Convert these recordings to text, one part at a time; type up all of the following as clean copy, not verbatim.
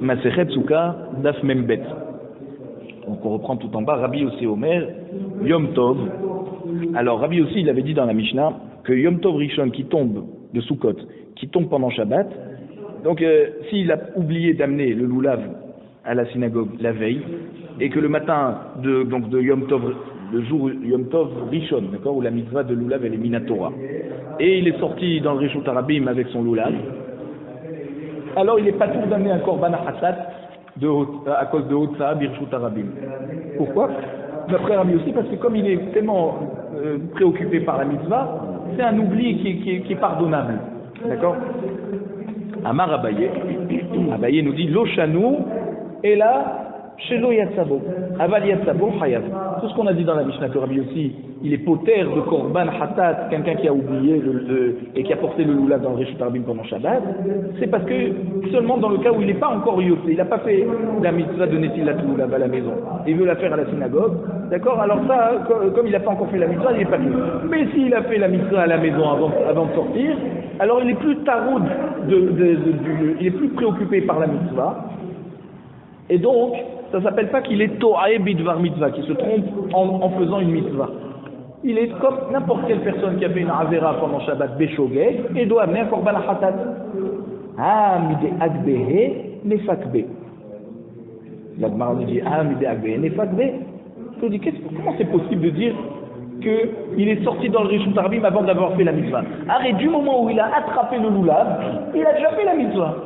Masechet Souka, Daf Membet. Donc on reprend tout en bas, Rabbi Yossi Omer, Yom Tov. Alors Rabbi Yossi, il avait dit dans la Mishnah que Yom Tov Rishon qui tombe de Sukkot, qui tombe pendant Shabbat, donc s'il a oublié d'amener le loulav à la synagogue la veille, et que le matin de Yom Tov, le jour Yom Tov Rishon, d'accord, où la mitzvah de loulav elle est minatora, et il est sorti dans le Rishut Arabim avec son loulav, alors il n'est pas tout d'amener un korban hatat à cause de Hotsa Birshut Arabim. Pourquoi? D'après Rabbi aussi, parce que comme il est tellement préoccupé par la mitzvah, c'est un oubli qui est pardonnable. D'accord? Amar Abaye. Abaye nous dit Lochanou, et là, Shelo Yatsabo. Aval Yatsabo, Hayav. Tout ce qu'on a dit dans la Mishnah que Rabbi aussi, il est poter de Korban Hatat, quelqu'un qui a oublié et qui a porté le loulav dans le Rishut Arabim pendant Shabbat, c'est parce que seulement dans le cas où il n'est pas encore yoté, il n'a pas fait la mitzvah de Netilat loulav à la maison, il veut la faire à la synagogue, d'accord? Alors ça, comme il n'a pas encore fait la mitzvah, il n'est pas fait. Mais s'il a fait la mitzvah à la maison avant de sortir, alors il est plus taroud, il est plus préoccupé par la mitzvah, et donc, ça ne s'appelle pas qu'il est To'ae Bidvar Mitzvah, qui se trompe en faisant une mitzvah. Il est comme n'importe quelle personne qui a fait une avera pendant Shabbat Beshogeg et doit amener un korban hatat. Ah, mide agbehe nefakbe. La Gemara nous dit ah, mide agbehe nefakbe. Je dis comment c'est possible de dire qu'il est sorti dans le Rishut Arabim avant d'avoir fait la mitzvah? Arrête, du moment où il a attrapé le loulav, il a déjà fait la mitzvah.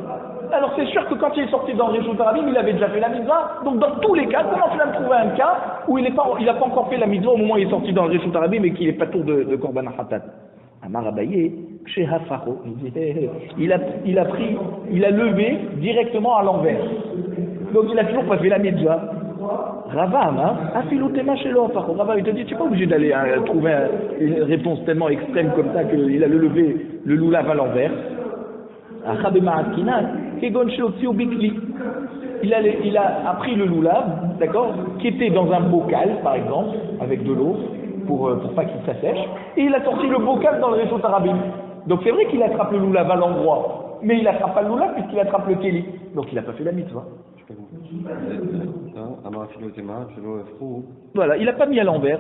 Alors c'est sûr que quand il est sorti dans le Rishut Arabim, il avait déjà fait la mitzvah. Donc dans tous les cas, comment tu vas me trouver un cas où il n'a pas encore fait la mitzvah au moment où il est sorti dans le Rishut Arabim et qu'il n'est pas tour de korban hatat? Amar Abaye, chez Hafaro, il a levé directement à l'envers. Donc il a toujours pas fait la mitzvah. Rava, afilutema chez Hafaro. Rava, il te dit, tu n'es pas obligé d'aller trouver une réponse tellement extrême comme ça qu'il a levé le loulav à l'envers. Il a pris le loulav, d'accord, qui était dans un bocal, par exemple, avec de l'eau, pour pas qu'il s'assèche, et il a sorti le bocal dans le Rishut Arabim. Donc c'est vrai qu'il attrape le loulav à l'endroit, mais il n'attrape pas le loulav puisqu'il attrape le kéli. Donc il n'a pas fait la mitzvah. Voilà, il n'a pas mis à l'envers.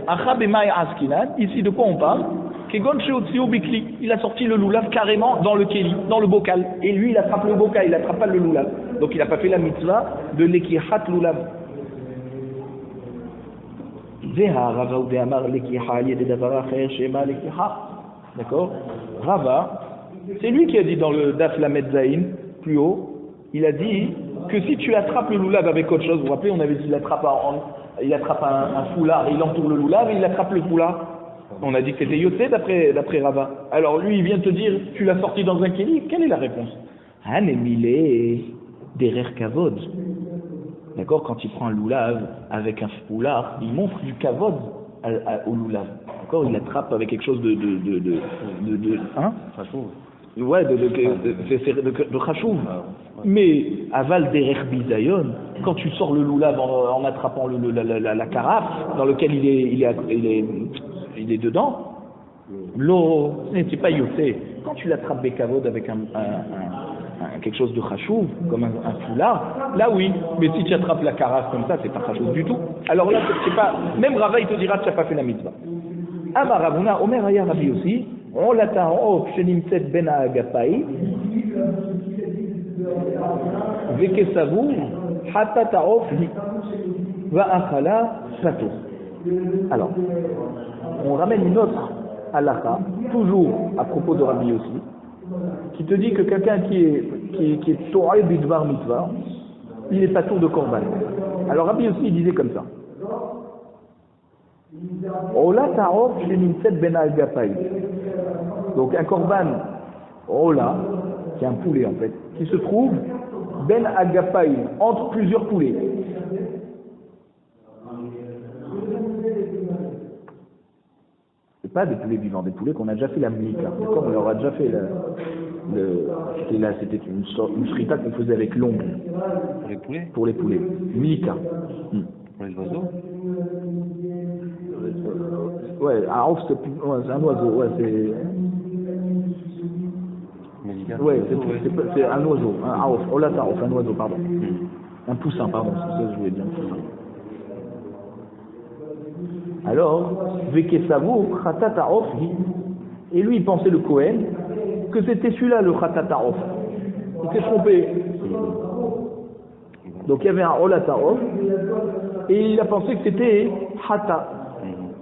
Ici, de quoi on parle? Il a sorti le loulav carrément dans le kéli, dans le bocal. Et lui, il attrape le bocal, il n'attrape pas le loulav. Donc il n'a pas fait la mitzvah de l'ekihat loulav. D'accord? Rava, c'est lui qui a dit dans le Daf Lamed Zayin, plus haut, il a dit que si tu attrapes le loulav avec autre chose, vous vous rappelez, on avait dit il attrape un foulard et il entoure le loulav et il attrape le foulard. On a dit que c'était yoté d'après Rava. Alors lui, il vient te dire, tu l'as sorti dans un kéli, quelle est la réponse? Hanemile derer kavod. D'accord, quand il prend un loulav avec un foulard, il montre du kavod au loulav. D'accord, il l'attrape avec quelque chose de hein? Ouais, de chachouv. Mais aval derer bizayon, quand tu sors le loulav en attrapant la carafe dans lequel il est dedans, l'eau, c'est pas yoté. Quand tu l'attrapes bekavod avec quelque chose de chachouv, comme un foulard, là oui. Mais si tu attrapes la carafe comme ça, c'est pas chachouv du tout. Alors là, c'est pas. Même Rava, il te dira que tu n'as pas fait la mitzvah. Amar Ravuna, Omer Aya Rabbi aussi. On l'attend shenimtset ben ha'agapai vekesavu hatat ha'of va'achala sato. Alors, on ramène une autre halakha, toujours à propos de Rabbi aussi, qui te dit que quelqu'un qui est Torah bidvar mitzvah, il n'est pas tour de korban. Alors Rabbi aussi il disait comme ça. Ola ta'of shenimtset ben ha'agapai. Donc un korban, Ola, qui est un poulet en fait, qui se trouve ben ha'agapai, entre plusieurs poulets. C'est pas des poulets vivants, des poulets qu'on a déjà fait la mika. D'accord, on leur a déjà fait c'était une frita qu'on faisait avec l'ongle. Pour les poulets? Pour les poulets. Mika. Pour les oiseaux? Ouais, un ouf, c'est un oiseau, ouais, c'est. Mélica? Ouais, c'est un oiseau, un aof, ola ta'of, un oiseau, pardon. Un poussin, pardon, c'est ça que je voulais dire, un poussin. Alors, Vekesavo, Khatat Ta'of, et lui il pensait le Kohen, que c'était celui-là le Khatat Ta'of. Il s'est trompé. Donc il y avait un Ola Ta'of, et il a pensé que c'était Hata.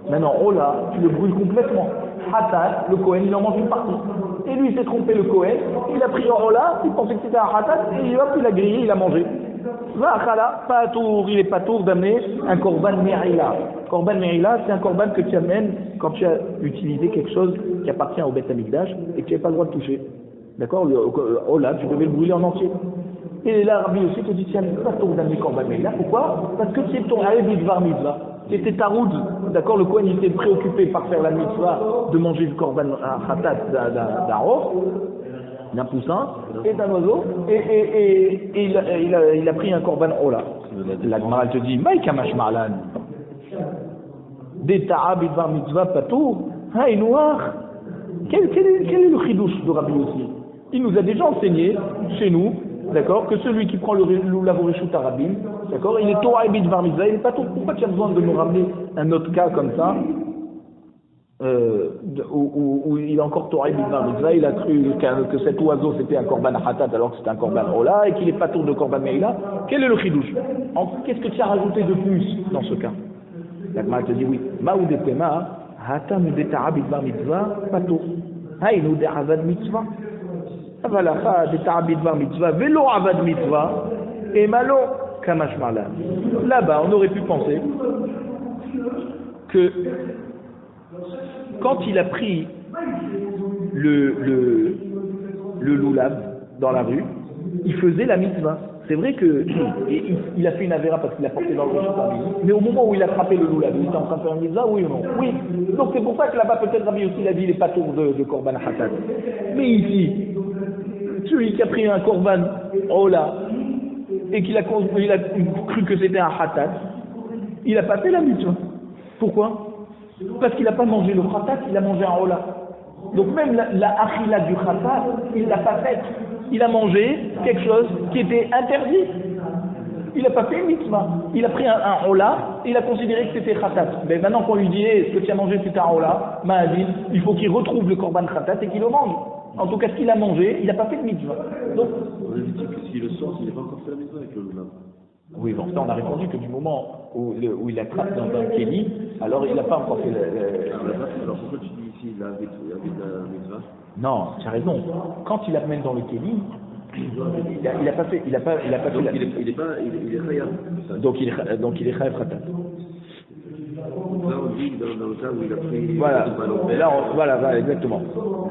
Maintenant, Ola, tu le brûles complètement. Hatat, le Kohen, il en mange une partie. Et lui il s'est trompé le Kohen, il a pris un Ola, il pensait que c'était un Hatat, et hop, il a grillé, il a mangé. Va Khala, pas tour, il est pas tour d'amener un Korban Me'ila. Korban Me'ila, c'est un Korban que tu amènes quand tu as utilisé quelque chose qui appartient au Beth Amikdash et que tu n'avais pas le droit de toucher. D'accord? Le Ola, tu devais le brûler en entier. Et là, Rabbi aussi te dit, tiens, pas tour d'amener Korban Me'ila. Pourquoi? Parce que c'est ton Aïbidvar Mitzvah. C'était ta route. D'accord? Le Kohen était préoccupé par faire la mitzvah de manger du Korban Khatat d'un rof, d'un poussin et d'un oiseau, et il a pris un korban ola. La Gemara elle te dit, Maïka mashma'lan. Des ta'ab idvar mitzvah patour, haï noir. Quel est le chidouche de Rabbi aussi? Il nous a déjà enseigné, chez nous, d'accord, que celui qui prend le lavorishut arabim, d'accord, il est Torah et idvar mitzvah, il est pas tout. Pourquoi tu as besoin de nous ramener un autre cas comme ça? Où il a encore Torah Bidvar Mitzvah, il a cru que cet oiseau c'était un korban hatat alors que c'était un korban ola et qu'il n'est pas tour de korban meila. Quel est le chidouche? Qu'est-ce que tu as rajouté de plus dans ce cas? La Gemara te dit oui. Ma'ou de tema, hatam de Torah Bidvar Mitzvah, pas tour. Haïnou de avad mitzvah. Avalacha de Torah Bidvar Mitzvah, velo avad mitzvah, et malo kamash marlan. Là-bas, on aurait pu penser que quand il a pris le loulav dans la rue, il faisait la mitzvah. C'est vrai que il a fait une avéra parce qu'il a porté dans le rishut parmi, mais au moment où il a frappé le loulav, il était en train de faire une mitzvah, oui ou non? Oui. Donc c'est pour ça que là-bas peut-être Rabbi aussi il a dit il n'est pas tour de korban hatat. Mais ici, celui qui a pris un korban ola et qu'il a cru que c'était un hatat, il n'a pas fait la mitzvah. Pourquoi? Parce qu'il n'a pas mangé le khatat, il a mangé un ola. Donc même la achila du khatat, il ne l'a pas faite. Il a mangé quelque chose qui était interdit. Il n'a pas fait une mitzvah. Il a pris un ola et il a considéré que c'était khatat. Mais maintenant qu'on lui dit, ce que tu as mangé c'était un ola, ma'adin, il faut qu'il retrouve le korban khatat et qu'il le mange. En tout cas, ce qu'il a mangé, il n'a pas fait de mitzvah. Donc, on a dit que s'il le sort, il n'a pas encore fait la mitzvah avec le loulav. Oui, bon, ça on a répondu que du moment où il attrape dans un kéli, alors il n'a pas encore fait Alors pourquoi tu dis ici il a avec la mitzvah? Non, tu as raison. Quand il la mène dans le kéli, il a pas fait, il a pas fait donc la... il est khayab. Donc il est chayav khatat. Là on dit dans le cas où il a pris. Voilà. Là, voilà, exactement.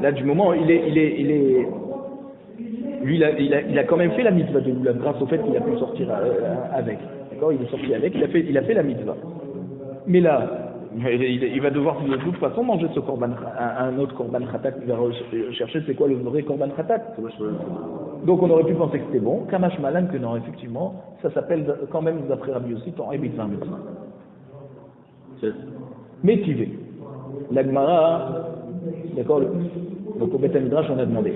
Là, du moment où il est lui, il a quand même fait la mitzvah de Loulav grâce au fait qu'il a pu sortir avec. D'accord, il est sorti avec, il a fait la mitzvah. Mais là, il va devoir de toute façon manger ce korban, un autre korban khatat qu'il va chercher, c'est quoi le vrai korban khatat? Donc on aurait pu penser que c'était bon, kamash malan que non, effectivement, ça s'appelle quand même d'après Rabbi aussi, ton ebitvan mitzvah. Métivé. La Gemara, d'accord, donc au Beth Midrash on a demandé.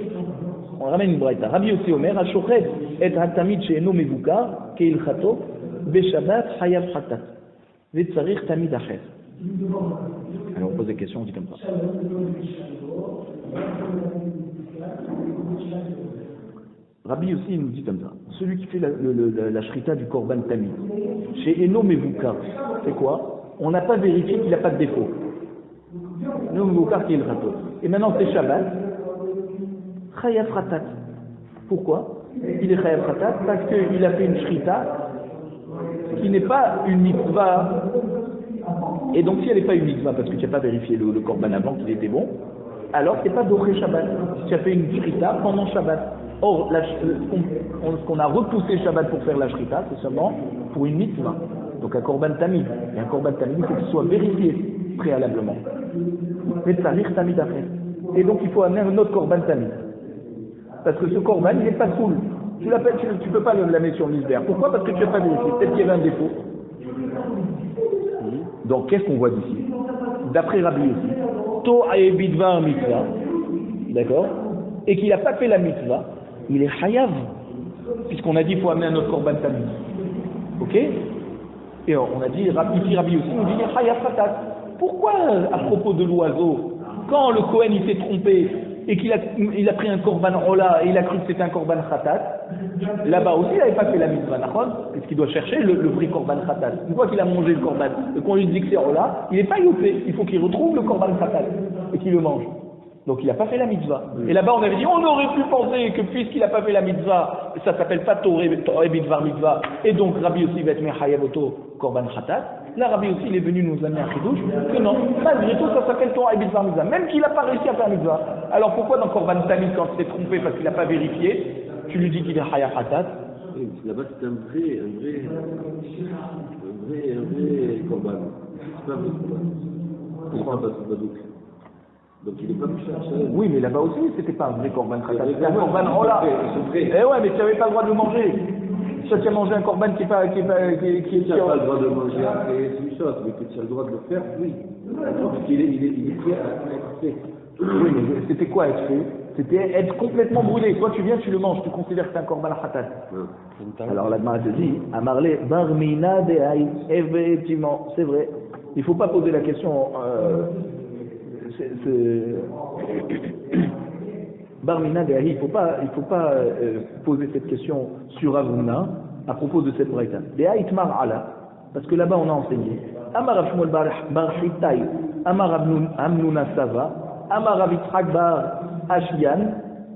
On ramène une braïta. Rabbi Yossi Omer, Hashochet et Hatamid she'eno mevuka keilchato beshabbat hayav hatat vetzarich tamid acher. Alors on pose des questions, on dit comme ça. Rabbi Yossi il nous dit comme ça. Celui qui fait la shrita du korban tamid she'eno mevuka, c'est quoi? On n'a pas vérifié qu'il n'a pas de défaut. Eno mevuka keilchato. Et maintenant c'est Shabbat. Chayav Khatat. Pourquoi? Il est Chayav Khatat parce qu'il a fait une shrita qui n'est pas une mitzvah. Et donc si elle n'est pas une mitzvah parce que tu n'as pas vérifié le korban avant qu'il était bon, alors c'est pas Doré Shabbat. Tu as fait une shrita pendant Shabbat. Or, ce qu'on a repoussé Shabbat pour faire la shrita, c'est seulement pour une mitzvah. Donc un korban tamid. Et un korban tamid, il faut qu'il soit vérifié préalablement. Mais tzarich tamid après. Et donc il faut amener un autre korban tamid. Parce que ce korban, il n'est pas soul. Tu ne peux pas la mettre sur le misbéach. Pourquoi? Parce que tu n'as pas vérifié. Peut-être qu'il y avait un défaut. Donc, qu'est-ce qu'on voit d'ici? D'après Rabbi aussi, To Aebidvar Mitzvah, d'accord? et qu'il n'a pas fait la mitzvah, il est chayav, puisqu'on a dit qu'il faut amener un autre korban tamid. Ok? Et on a dit, ici Rabbi aussi, on dit il est chayav khatat. Pourquoi, à propos de l'oiseau, quand le Kohen il s'est trompé et qu'il a pris un korban ola et il a cru que c'était un korban khatat, là-bas aussi il n'avait pas fait la mitzvah, parce qu'il doit chercher le vrai korban khatat. Une fois qu'il a mangé le korban et qu'on lui dit que c'est ola, il n'est pas yopé, il faut qu'il retrouve le korban khatat et qu'il le mange. Donc il n'a pas fait la mitzvah. Et là-bas on avait dit, on aurait pu penser que puisqu'il n'a pas fait la mitzvah, ça s'appelle pas Torah Bidvar mitzvah, et donc Rabbi aussi va être mechayavoto korban khatat. Là, Rabbi aussi, il est venu nous amener un chidouche, que non, malgré tout, ça s'appelle Torah Bidvar mitzvah, même qu'il n'a pas réussi à faire mitzvah. Alors pourquoi dans korban tamid, quand il s'est trompé parce qu'il n'a pas vérifié, tu lui dis qu'il est chayav khatat? Là-bas, c'est un vrai korban. C'est pas un vrai korban. Pourquoi pas ce badouk? Donc il n'est pas plus cher. Oui, mais là-bas aussi, c'était pas un vrai korban khatat, c'était un korban rola. Eh ouais, mais tu n'avais pas le droit de le manger. Si tu as mangé un korban qui est pas. Tu n'as pas le droit de manger après, c'est une chose, mais que tu as le droit de le faire, oui. Parce qu'il est prêt à être fait. Oui, mais c'était quoi être fait? C'était être complètement brûlé. Toi, tu viens, tu le manges, tu considères que c'est un korban khatat. Alors la Gemara te dit, Amarle, Barmina de Haï, effectivement, c'est vrai. Il ne faut pas poser la question. Barmina de Haï, il faut pas poser cette question sur Avuna à propos de cette braïta. De Haï Tmar Ala, parce que là-bas on a enseigné. Amar Rav Shmuel bar Chitai, Amar Amnuna Sava, Amar Rav Yitzhak bar Ashiyan,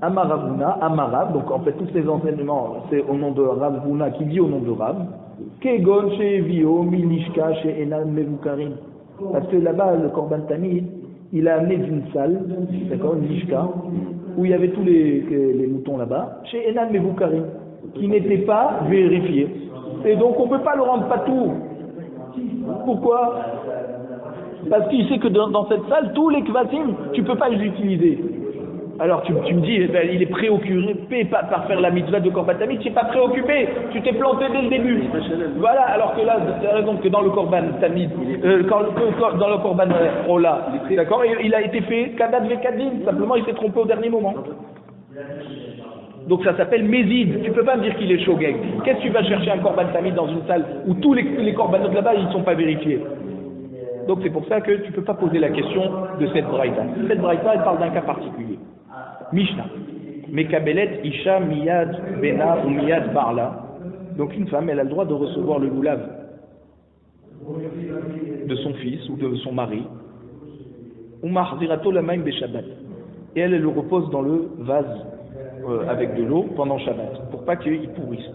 Amar Ravuna, Amar Rav, donc en fait tous ces enseignements, c'est au nom de Ravuna qui dit au nom de Rav, Kegon chez Vio, Milishka chez Enan Mevukarim. Parce que là-bas, le Korban Tamid, il a amené d'une salle, d'accord, une Lishka, où il y avait tous les moutons là-bas, chez Enan Mevukarim, qui n'étaient pas vérifiés. Et donc on ne peut pas le rendre patou. Pourquoi? Parce qu'il sait que dans cette salle, tous les kvatim, tu ne peux pas les utiliser. Alors tu me dis, il est préoccupé par faire la mitzvah de Korban Tamid, tu n'es pas préoccupé, tu t'es planté dès le début. Voilà, alors que là, tu as raison que dans le Korban Tamid, dans le Korban Ola, d'accord, il a été fait Kadat Vekadin, simplement il s'est trompé au dernier moment. Donc ça s'appelle Mézid, tu ne peux pas me dire qu'il est Shogeg. Qu'est-ce que tu vas chercher un Korban Tamid dans une salle où tous les Korbanot là-bas, ils ne sont pas vérifiés? Donc c'est pour ça que tu ne peux pas poser la question de cette braïta. Cette braïta, elle parle d'un cas particulier. Mishnah. Mekabelet Isha Miyad Bena ou Miyad Barla. Donc une femme, elle a le droit de recevoir le loulav de son fils ou de son mari. Ou Mahzirato Lamaim Beshabbat. Et elle le repose dans le vase avec de l'eau pendant Shabbat, pour pas qu'il pourrisse.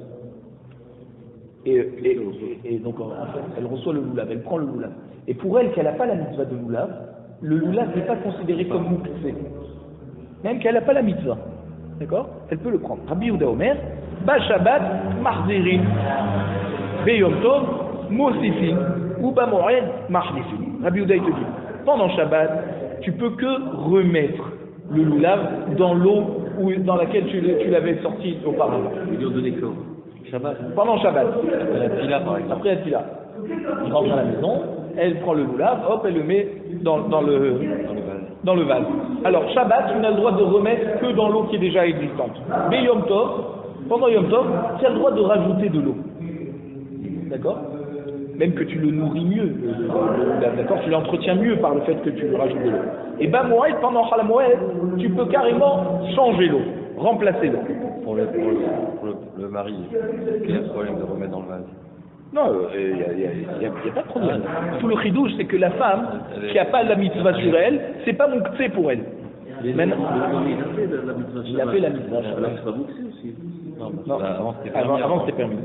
Et donc en fait, elle reçoit le loulav, elle prend le loulav. Et pour elle, qu'elle n'a pas la mitzvah de loulav, le loulav n'est pas considéré comme mouktsé. Même qu'elle n'a pas la mitzvah. D'accord? Elle peut le prendre. Rabbi Yehuda Omer, Ba Shabbat, Mahzirin, Be Yom Tov, Mosifin, ou Ba Moed, Mahdifin. Rabbi Yehuda, il te dit, pendant Shabbat, tu peux que remettre le loulav dans l'eau dans laquelle tu l'avais sorti auparavant. Ils lui ont donné quand? Shabbat. Pendant Shabbat. Après la Tila. Il rentre à la maison, elle prend le loulav, hop, elle le met dans le vase. Alors, Shabbat, tu n'as le droit de remettre que dans l'eau qui est déjà existante. Mais Yom Tov, pendant Yom Tov, tu as le droit de rajouter de l'eau. D'accord? Même que tu le nourris mieux, d'accord? Tu l'entretiens mieux par le fait que tu lui rajoutes de l'eau. Et ben Moed, pendant Chol Moed, tu peux carrément changer l'eau, remplacer l'eau. Pour le mari, quel est le problème de remettre dans le vase? Non, il n'y a pas de problème. Tout le chidouche, c'est que la femme qui n'a pas la mitzvah sur elle, c'est pas mouktsé pour elle. Maintenant, il a fait la mitzvah. C'est pas mouktsé aussi. Non, avant c'était permis.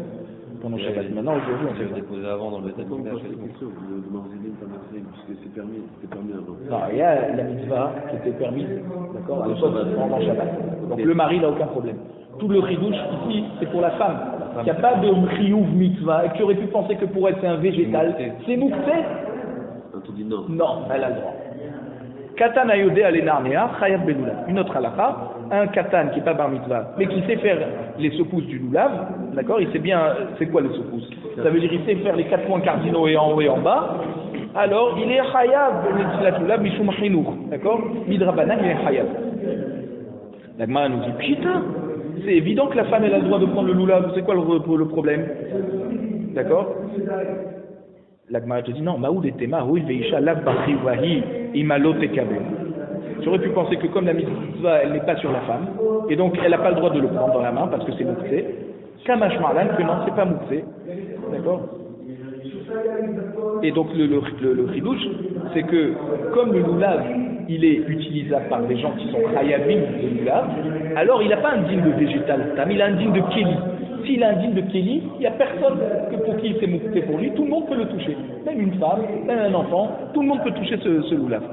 Pendant Shabbat. Maintenant, aujourd'hui, on s'est déposé avant dans le Beth Comment on fait pour ça? Le Marzéline, t'en as fait, puisque c'était permis avant. Non, il y a la mitzvah qui était permise, d'accord, à l'époque, pendant Shabbat. Donc le mari n'a aucun problème. Tout le chidouche ici, c'est pour la femme. Il n'y a pas de chiyuv mitzvah, et qui aurait pu penser que pour elle c'est un végétal. C'est mouktsé? Tu dis non. Non, elle a le droit. Katan ayodé alenarnea, chayab beloulav. Une autre halakha, un katan qui n'est pas bar mitzvah, mais qui sait faire les secousses du loulav, d'accord, il sait bien, c'est quoi les secousses? Ça veut dire il sait faire les 4 points cardinaux et en haut et en bas, alors il est chayab, mitzvah loulav, mishum chinuch, d'accord? Midrabanan, il est chayab. La Gemara nous dit, putain, c'est évident que la femme elle a le droit de prendre le loulav, c'est quoi le problème? D'accord? La Gemara te dit, non, Maoud et Tema, oui, Veisha, Lav Bakri Wahi, Imalo Tekabe. J'aurais pu penser que comme la mitzvah, elle n'est pas sur la femme, et donc elle n'a pas le droit de le prendre dans la main parce que c'est Moukse. Kamash Marlan, que non, c'est pas Moukse. D'accord? Et donc le chidouche, c'est que comme le loulav, il est utilisable par des gens qui sont hayabim de loulav, alors il n'a pas un digne de végétal tam, il a un digne de kéli. S'il a un digne de kéli, il n'y a personne que pour qui c'est moukté pour lui, tout le monde peut le toucher. Même une femme, même un enfant, tout le monde peut toucher ce loulav.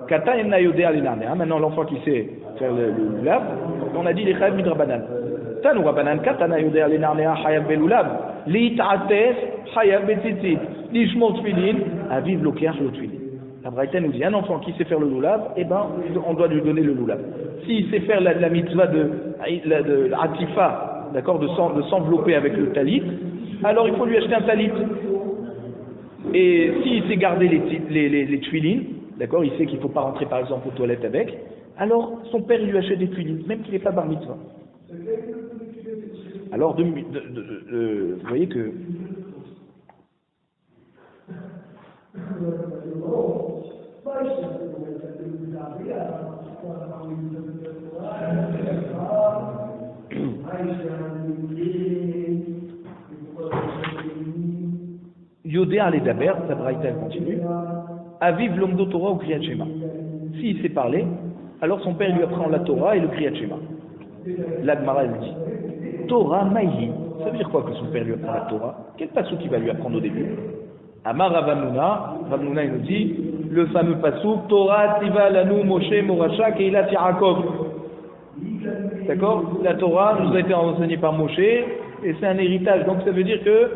Kata en nayodé alinarnéa, maintenant l'enfant qui sait faire le loulav, on a dit les chayab midrabanan. Tanou rabanan kata nayodé alinarnéa hayab beloulav, li'ita'atef hayab betzitzit, lishmor tfilin, aviv lokeach lo tfilin. La Braïta nous dit, un enfant qui sait faire le loulav, eh ben, on doit lui donner le loulav. S'il sait faire la mitzvah de atifa, d'accord, de s'envelopper avec le talit, alors il faut lui acheter un talit. Et s'il sait garder les tuilines, d'accord, il sait qu'il ne faut pas rentrer par exemple aux toilettes avec, alors son père il lui achète des tuilines, même qu'il n'est pas bar mitzvah. Alors, vous voyez que Yodé allait d'Aber, sa braïta elle continue, Aviv l'omdo Torah ou Kriyat Shema. S'il sait parler, alors son père lui apprend la Torah et le Kriyat Shema. La Gemara elle dit, Torah Maïli, ça veut dire quoi que son père lui apprend la Torah? Quel passouk il va lui apprendre au début? Amar Ravamuna il nous dit, le fameux passouk, Torah tiva lanu Moshe Moracha Keilat Yaakov. D'accord? La Torah nous a été enseignée par Moshe, et c'est un héritage, donc ça veut dire que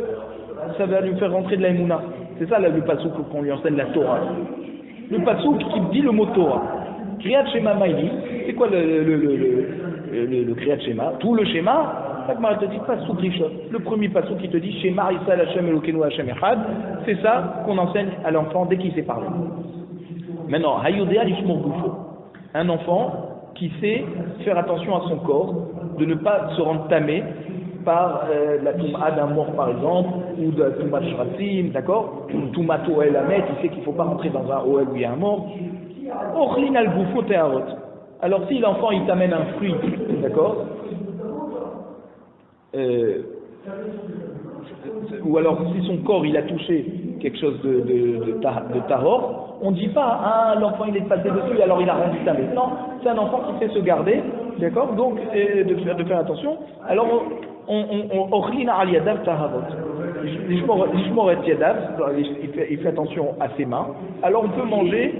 ça va lui faire rentrer de la Emouna. C'est ça le passouk qu'on lui enseigne la Torah. Le passouk qui dit le mot Torah. Kriyat Shema Maïli, c'est quoi le Kriyat Shema? Tout le schéma. La Gemara te dit passouk rishon. Le premier passouk qui te dit Shema Yisrael Hashem Elokeinu Hashem Echad, c'est ça qu'on enseigne à l'enfant dès qu'il sait parler. Maintenant, Hayodea Lishmor Gufo. Un enfant qui sait faire attention à son corps, de ne pas se rendre tamé par la touma d'un mort par exemple, ou de la touma shratim, d'accord? Touma toel amet, il sait qu'il ne faut pas rentrer dans un OL où il y a un mort. Orlin al Gufo teharot. Alors si l'enfant il t'amène un fruit, d'accord? Ou alors si son corps il a touché quelque chose de tahor, on ne dit pas ah l'enfant il est passé dessus alors il a rendu tamé. Non, c'est un enfant qui sait se garder, d'accord, donc de faire attention. Alors on orlina al yadav taharot, lishmor et yadav, il fait attention à ses mains. Alors on peut manger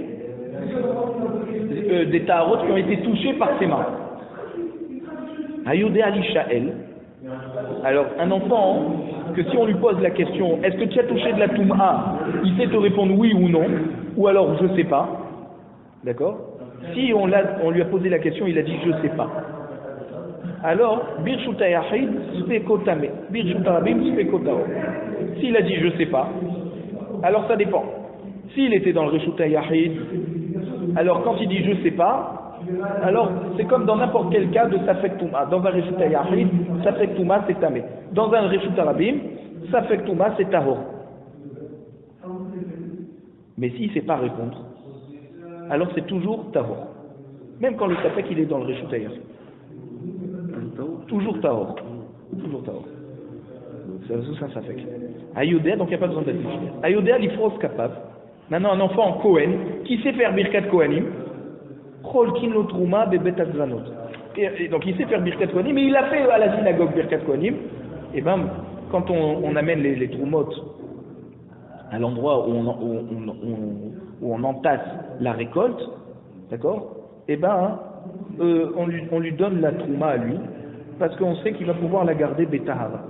des taharot qui ont été touchés par ses mains. Hayodé alishael. Alors, un enfant, que si on lui pose la question, est-ce que tu as touché de la touma, il sait te répondre oui ou non, ou alors je sais pas, d'accord? Si on lui a posé la question, il a dit je sais pas. Alors, Birshuta Yahid Spekotame, Birshuta Rabim Spekotao. S'il a dit je sais pas, alors ça dépend. S'il était dans le Reshuta Yahid, alors quand il dit je sais pas, alors c'est comme dans n'importe quel cas de Safek Touma. Dans un Reshuta Yahid, Safek Touma c'est Tamé. Dans un Reshuta Rabim, Safek Touma c'est Tahor. Mais s'il ne sait pas répondre, alors c'est toujours Tahor. Même quand le Safek il est dans le Reshuta Yahid. Toujours Tahor. Toujours Tahor. C'est un Safek. Ayodéa, donc il n'y a pas besoin d'être défini. Ayodéa, l'ifros capable. Maintenant, un enfant en Kohen, qui sait faire Birkat Kohanim, et donc il sait faire Birkat Kohanim, mais il l'a fait à la synagogue Birkat Kohanim. Et bien, quand on amène les troumotes à l'endroit où on entasse la récolte, d'accord, et ben on lui donne la trouma à lui, parce qu'on sait qu'il va pouvoir la garder Betahara.